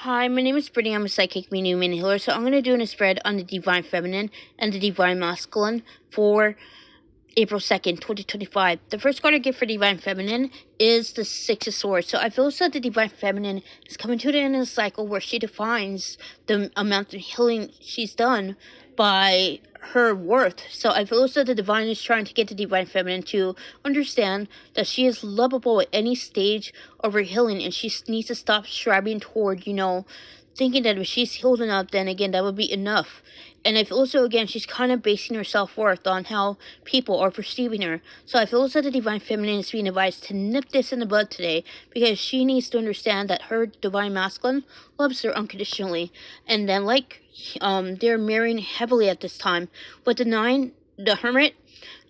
Hi, my name is Brittany. I'm a psychic medium and healer. So I'm going to do a spread on the Divine Feminine and the Divine Masculine for April 2nd, 2025. The first card I get for Divine Feminine is the Six of Swords. So I feel so the Divine Feminine is coming to the end of the cycle where she defines the amount of healing she's done by her worth. So I feel so the Divine is trying to get the Divine Feminine to understand that she is lovable at any stage of her healing, and she needs to stop striving toward, thinking that if she's healed enough, then again, that would be enough. And I feel also, again, she's kind of basing her self-worth on how people are perceiving her. So I feel also the Divine Feminine is being advised to nip this in the bud today, because she needs to understand that her Divine Masculine loves her unconditionally. And then, they're marrying heavily at this time. But the Hermit,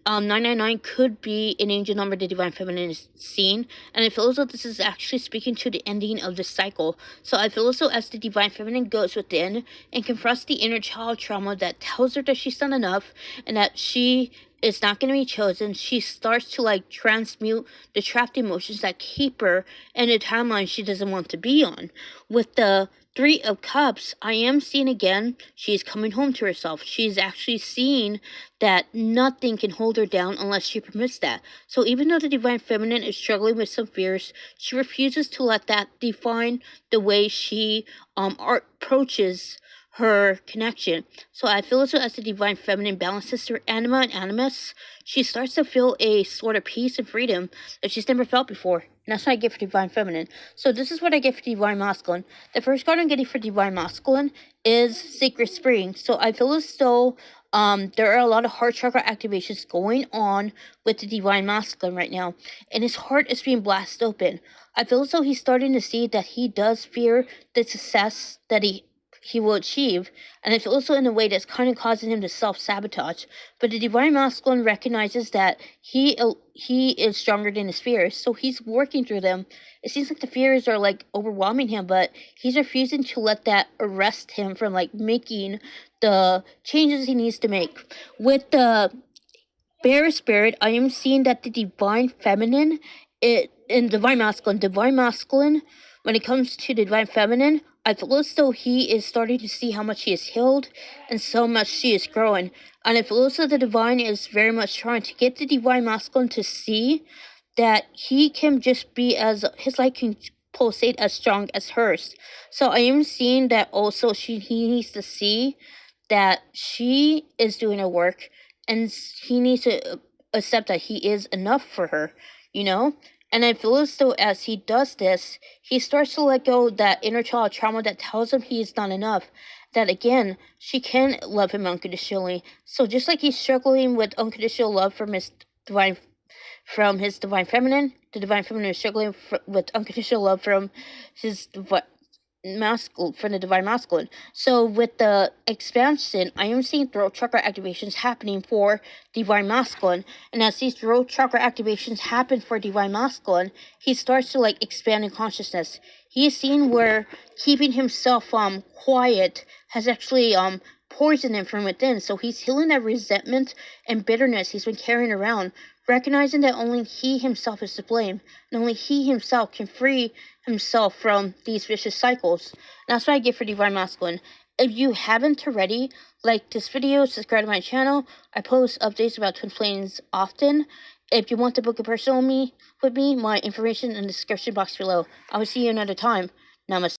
999 could be an angel number the Divine Feminine is seeing, and I feel as though this is actually speaking to the ending of the cycle. So I feel as though as the Divine Feminine goes within and confronts the inner child trauma that tells her that she's done enough and that she is not going to be chosen, she starts to transmute the trapped emotions that keep her in a timeline she doesn't want to be on. With the Three of Cups, I am seeing again, she's coming home to herself. She's actually seeing that nothing can hold her down unless she permits that. So even though the Divine Feminine is struggling with some fears, she refuses to let that define the way she approaches her connection. So I feel as though as the Divine Feminine balances her anima and animus, she starts to feel a sort of peace and freedom that she's never felt before. And that's what I get for Divine Feminine. So this is what I get for Divine Masculine. The first card I'm getting for Divine Masculine is Sacred Spring. So I feel as though there are a lot of heart chakra activations going on with the Divine Masculine right now. And his heart is being blasted open. I feel as though he's starting to see that he does fear the success that he will achieve, and it's also in a way that's kind of causing him to self-sabotage. But the Divine Masculine recognizes that he is stronger than his fears, so he's working through them. It seems like the fears are overwhelming him, but he's refusing to let that arrest him from making the changes he needs to make. With the Bear Spirit, I am seeing that the Divine Feminine, Divine Masculine, when it comes to the Divine Feminine, I feel as though he is starting to see how much he is healed and so much she is growing. And I feel as though the Divine is very much trying to get the Divine Masculine to see that he can just be as, his light can pulsate as strong as hers. So I am seeing that also he needs to see that she is doing her work, and he needs to accept that he is enough for her, And I feel as though as he does this, he starts to let go of that inner child trauma that tells him he is not enough. That again, she can love him unconditionally. So just like he's struggling with unconditional love from his Divine Feminine, the Divine Feminine is struggling with unconditional love from his from the Divine Masculine. So with the expansion, I am seeing throat chakra activations happening for Divine Masculine, and as these throat chakra activations happen for Divine Masculine, he starts to expand in consciousness. He is seeing where keeping himself quiet has actually poisoned him from within. So he's healing that resentment and bitterness he's been carrying around, recognizing that only he himself is to blame, and only he himself can free himself from these vicious cycles. And that's what I get for Divine Masculine. If you haven't already, like this video, subscribe to my channel. I post updates about twin flames often. If you want to book a personal with me, my information in the description box below. I will see you another time. Namaste.